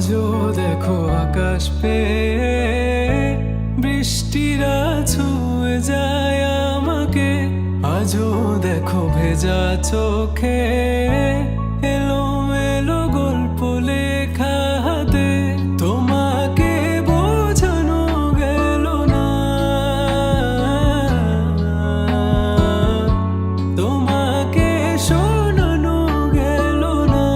আজও দেখো আকাশ পেয়ে বৃষ্টিরা ছুঁয়ে যায় আমাকে। আজও দেখো ভেজা চোখে এলোমেলো গল্প লেখা হাতে। তোমাকে বোঝানো গেল না, তোমাকে শোনানো গেল না।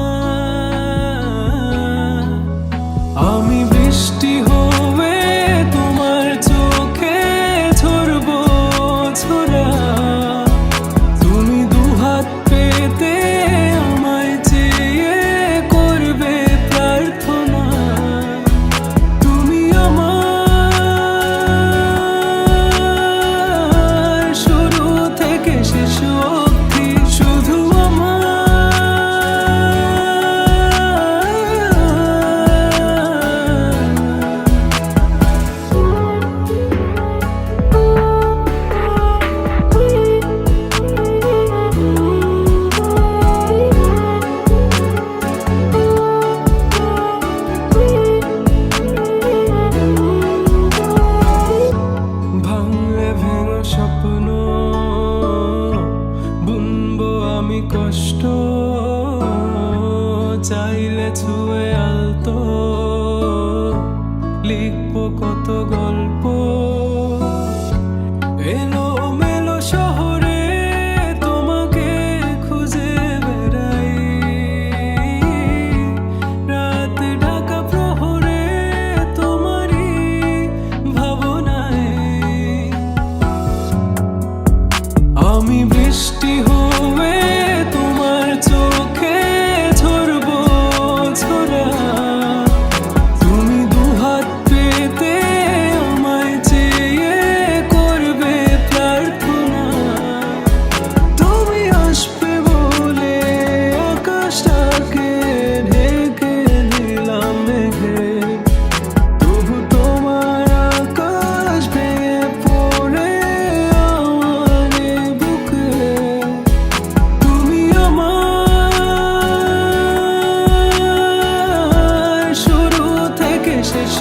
আমি বৃষ্টি হয়ে তোমার চোখে ঝরবো ঝরা। তুমি দুহাত পেতে আমায় চেয়ে করবে প্রার্থনা। তুমি আমার শুরু থেকে শেষ অবধি, শুধু ভাঙলে ভেঙে স্বপ্ন বুনবো আমি কষ্ট। চাইলে ছুঁয়ে আলতো লিখবো কত গল্প। এলোমেলো শহরে তোমাকে খুঁজে বেড়াই, রাত ঢাকা প্রহরে তোমারই ভাবনায়। আমি বৃষ্টি হয়ে তোমার চোখে ঝরবো ঝরা। তুমি দুহাত পেতে আমায় চেয়ে করবে প্রার্থনা। তুমি আসবে বলে আকাশটাকে ঢেকে দিলাম মেঘে, তবু তোমার আকাশ ভেঙে পড়ে আমার বুকে। তুমি আমার শুরু থেকে শেষ